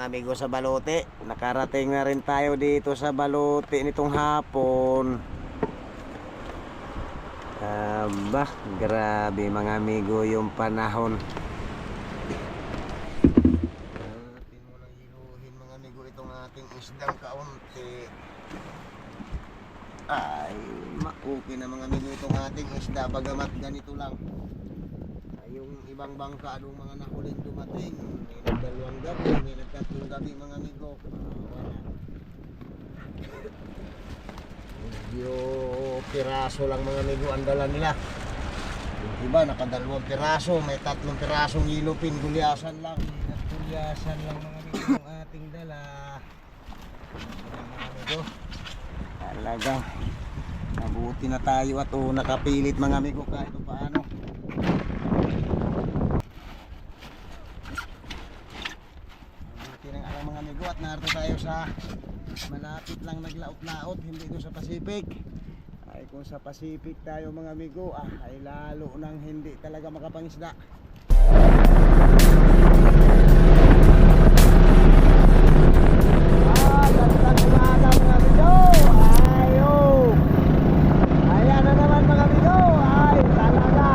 mga amigo sa Balote. Nakarating na rin tayo dito sa Balote nitong hapon. Bah, grabe mga amigo yung panahon. Atin mo nang hiluhin mga amigo itong ating isdang kaunti. Ay, okay na mga amigo itong ating isda, bagamat ganito lang. Yung ibang bangka, anong mga nahuling dumating, may nagdalawang gabi, may nagtatlong gabi mga amigo. Medyo piraso lang mga amigo ang dala nila. Yung iba nakadalawang piraso, may 3 pirasong ilupin, gulyasan lang. At gulyasan lang mga amigo yung ating dala. Mga amigo, talagang mabuti na tayo at nakapilit mga amigo kahit paano. Mga amigo, at narito tayo sa malapit lang naglaot-laot, hindi doon sa Pacific. Ay kung sa Pacific tayo mga amigo, ay lalo nang hindi talaga makapangisda. Gandang umaga mga amigo. Ayo, ayan na naman mga amigo. Ay talaga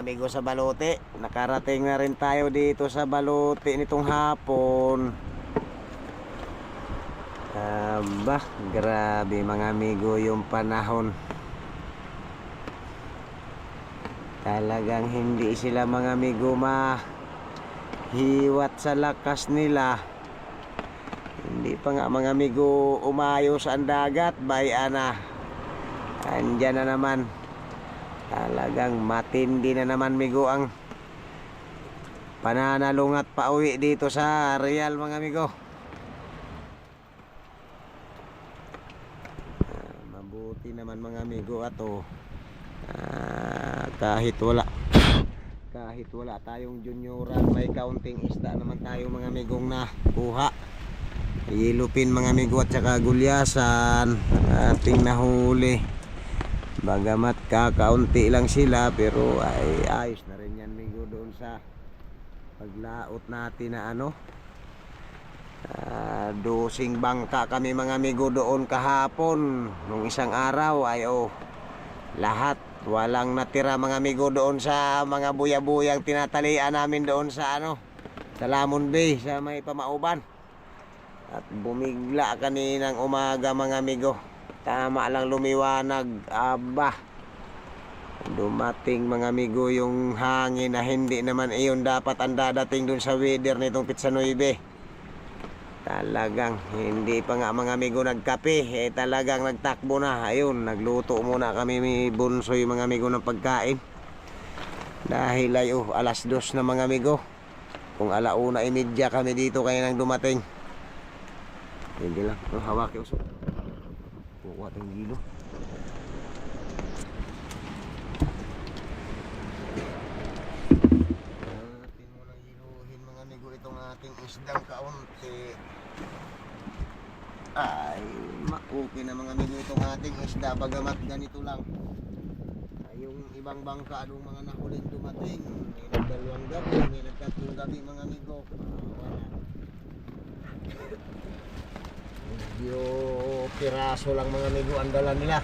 mga amigo sa Balote. Nakarating na rin tayo dito sa Balote nitong hapon. Grabe mga amigo yung panahon. Talagang hindi sila mga amigo mahiwat sa lakas nila. Hindi pa nga mga amigo umayos ang dagat. Bayana, andyan na naman. Talagang matindi na naman migo ang pananalungat pa uwi dito sa Real mga amigo. Mabuti naman mga amigo ato. Kahit wala tayong junioran, may kaunting isda naman tayo mga amigong na kuha. Yellowfin mga amigo at saka gulyasan ating nahuli. Bagamat kakaunti lang sila, pero ay ayos na rin yan migo doon sa paglaot natin na dosing bangka kami mga amigo doon kahapon. Nung isang araw ay lahat walang natira mga amigo doon sa mga buya-buyang tinatalian namin doon sa sa Lamon Bay sa may Pamauban. At bumigla kaninang umaga mga amigo. Tama lang lumiwanag, dumating mga amigo yung hangin na hindi naman iyon dapat ang dadating dun sa weather nitong Pitsa 9. Talagang hindi pa nga mga amigo nagkape, talagang nagtakbo na. Ayun, nagluto muna kami may bunsoy mga amigo ng pagkain. Dahil ay alas 2 na mga amigo. Kung 1:30 kami dito kaya nang dumating. Hindi lang, hawak yung usok. Kuha tayong gilo. Natin mo nang hiluhin mga amigo itong ating isdang kaunti. Ay, okay na mga amigo itong ating isda. Bagamat ganito lang. Ay, yung ibang bangka anong mga nahuling dumating. May nagdalawang gabi, may nagtatlong gabi mga amigo. Medyo piraso lang mga amigo ang dala nila.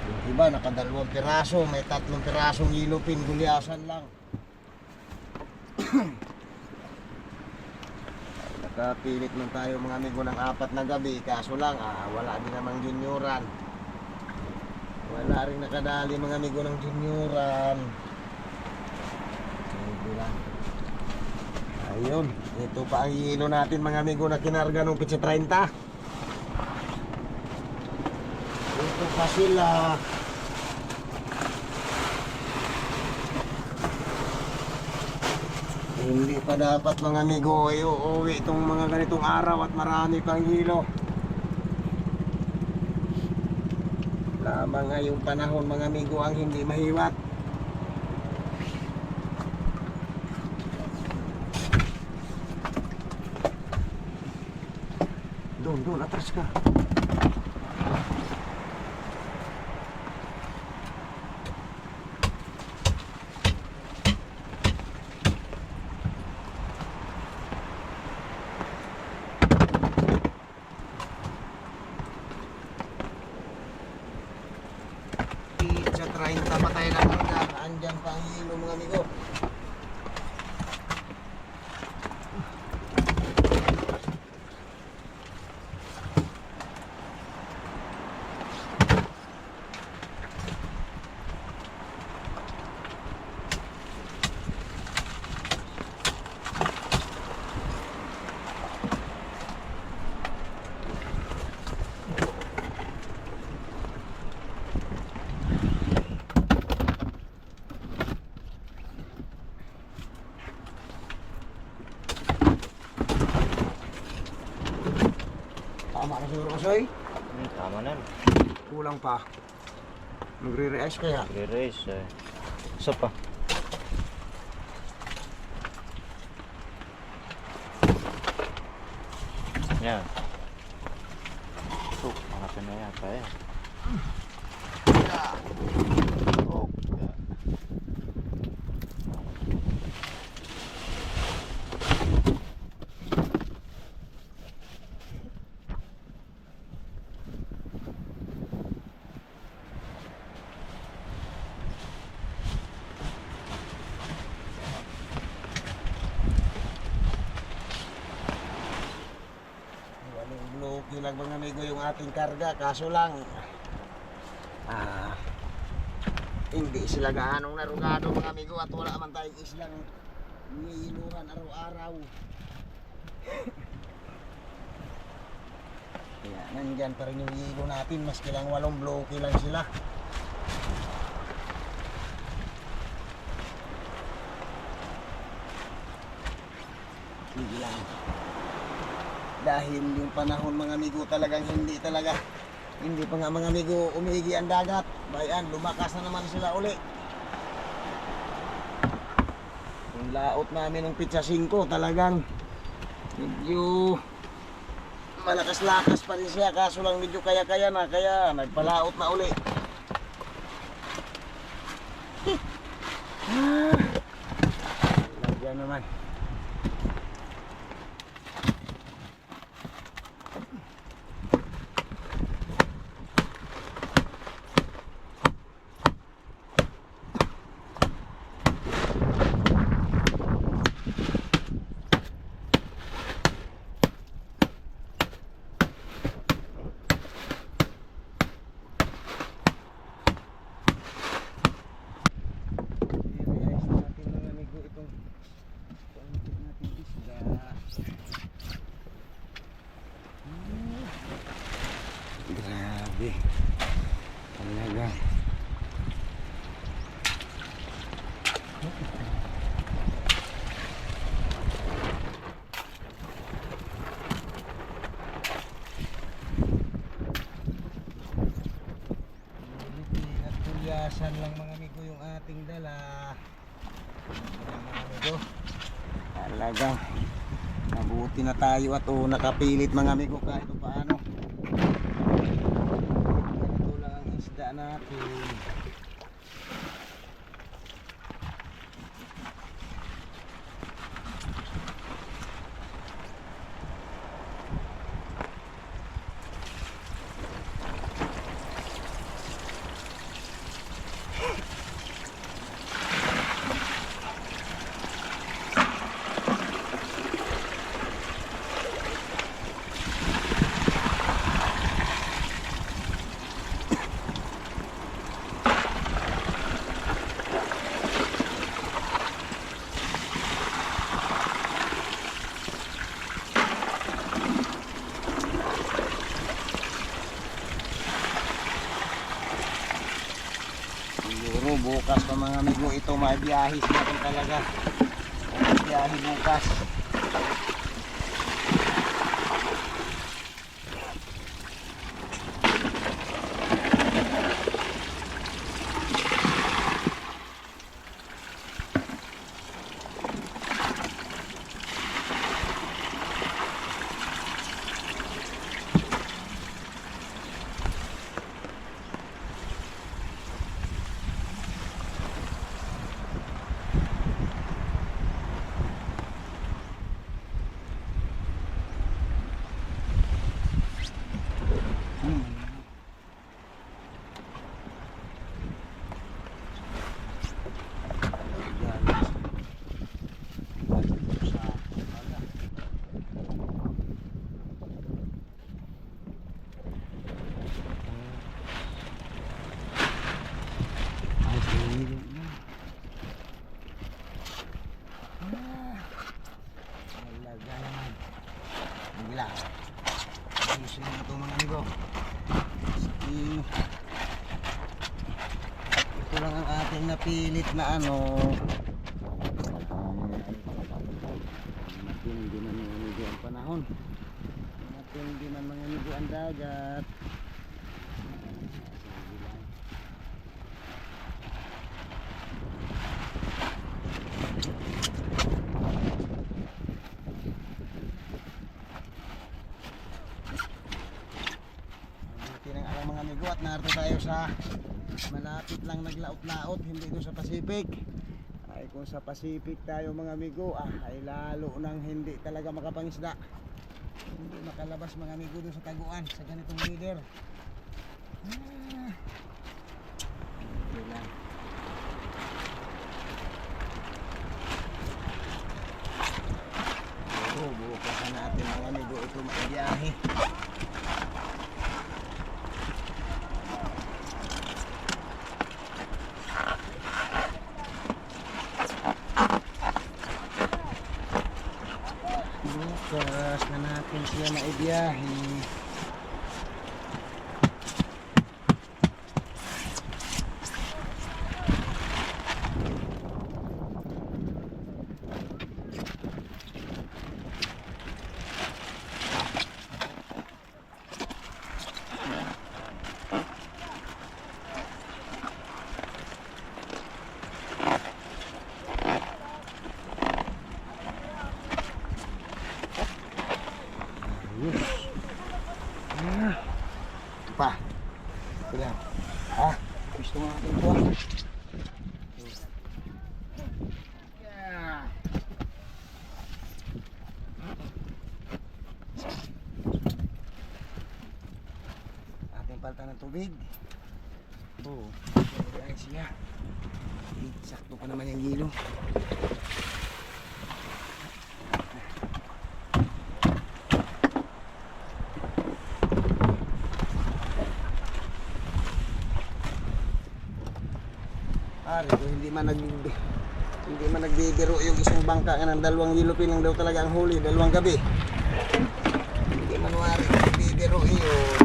Yung iba nakadalawang piraso, may 3 pirasong yellowfin, gulyasan lang. Nakapilit man tayo mga amigo ng 4 na gabi, kaso lang wala din namang junioran. Wala rin nakadali mga amigo ng junioran. Ayun, ito pa ang hilo natin mga amigo na kinarga ng Pitsa 30. Ito pa sila. Hindi pa dapat mga amigo ay uuwi itong mga ganitong araw at marami pang hilo. Lamang ngayong panahon mga amigo ang hindi mahiwat. Doon, atras ka. Pitsa 30 pa tayo ng hanggang. Andyan pa ang hilo mga amigo. Tama na siguro kasoy? Tama na. Kulang pa. Magre-reis kaya? Re-race Isa pa. Yan. Malaki na yata eh. lang mga amigo yung ating karga, kaso lang hindi sila gaanong narugado mga amigo at wala man tayong islang niiluhan araw-araw. Kaya nandyan pa rin yung hilo natin, maski lang 8 bloke lang sila. Sige lang. Dahil yung panahon mga amigo talagang hindi pa nga mga amigo umiigi ang dagat. Bayan, lumakas na naman sila uli. Yung laot namin ng Pitsa 5 talagang medyo malakas-lakas pa rin siya, kaso lang medyo kaya-kaya na, kaya nagpalaot na uli. Lagyan naman. Grabe talaga. At tulyasan lang mga amigo yung ating dala. Mga amigo, talagang mabuti na tayo at nakapilit mga amigo kahit paano. Ito lang ang isda natin. Siguro bukas pa mga amigo ito mabiyahis natin talaga. Biyahe bukas. Ayusin na ito mga amigo. Ito lang ang ating napilit na matindi man mga amigo ang panahon, matindi man mga amigo ang dagat. Mga amigo at narito tayo sa malapit lang naglaot-laot, hindi doon sa Pacific. Ay kung sa Pacific tayo mga amigo ay lalo nang hindi talaga makapangisda, hindi makalabas mga amigo doon sa taguan sa ganitong weather. Lang. Bukas na natin mga amigo ito maibiyahe. Bukas na natin siya maibiyahe. Pa. Ito lang. Ah, gusto mo natin po. Yeah. Ating palta ng tubig. Oo. Ay siya. Sakto pa naman yung hilo. Ari, kung hindi man nagbibiro yung isang bangka ng 2 yelupin lang daw talaga ang huli, 2 gabi. Hindi man wari nagbibiro yun.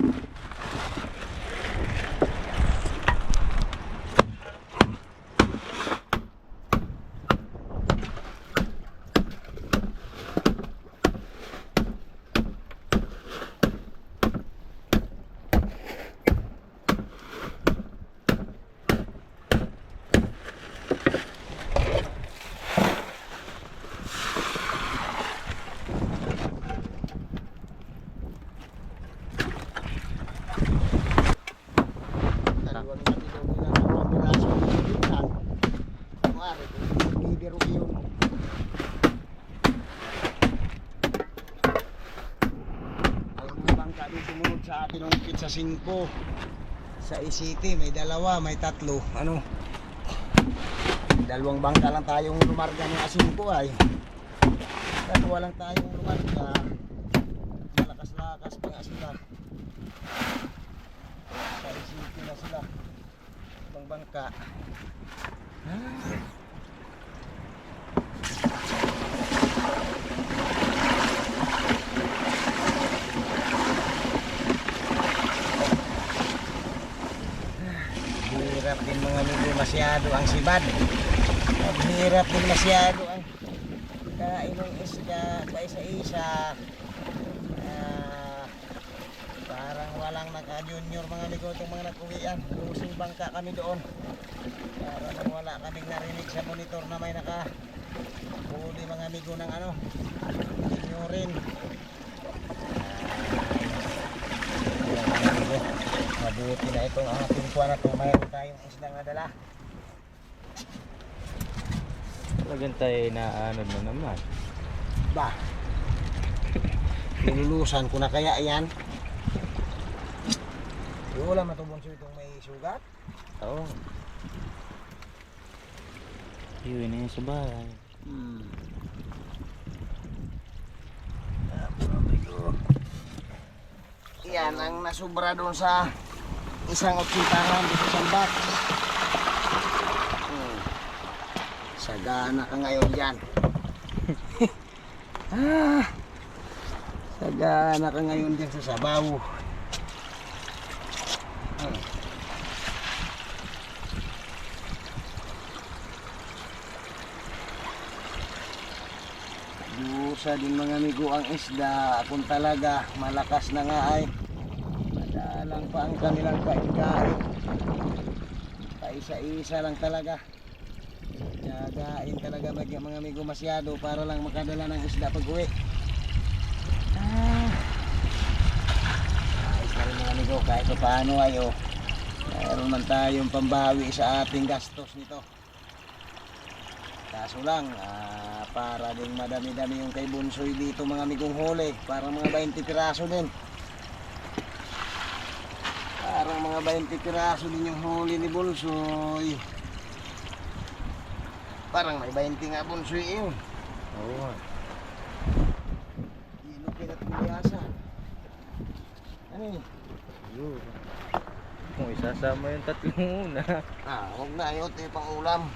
Sumunod sa atin ng pizza 5 sa City, may 2, may 3, ano 2 bangka lang tayong lumarga ng A5 ay 2 lang tayong lumarga, malakas-lakas pa nga sila sa City na sila ibang bangka. Hirap din mga amigo masyado ang sibad. Hirap din masyado ang kain ng isda sa isa-isa. Parang walang naka-junior mga amigo itong mga nag-uwian. Lusing bangka kami doon. Parang wala kaming narinig sa monitor na may naka-huli mga amigo ng ano, juniorin. Mabuti na itong ating kuha na ito. Mayroon tayong isdang nadala. Talagang tayo na ano na naman. Ba? Nilulusan ko na kaya yan. Wala matubonso itong may sugat. Oo. Iwi na yun sa bahay. Yan ang nasubra doon sa isang otsintahan dito sa bak. Sagana ka ngayon dyan. Sagana ka ngayon dyan sa sabaw. Dusa din mga amigo ang isda. Kung talaga malakas na nga ay madalang pa ang kanilang kain-kain. Paisa-isa lang talaga. Gagain talaga mga amigo masyado para lang makadala ng isda pag uwi. Ayos na rin mga amigo kahit pa paano ay mayroon man tayong pambawi sa ating gastos nito. Kaso lang para din madami-dami yung kay Bunsoy dito mga amigong huli. Para mga 20 piraso din. Parang mga 20 piraso din yung huli ni Bunsoy. Parang may 20 nga Bunsoy yun. Oo. Ilupin at kuliasan. Ano yun? Yun. Kung isasama yung 3 una. Huwag na, ayot pang ulam.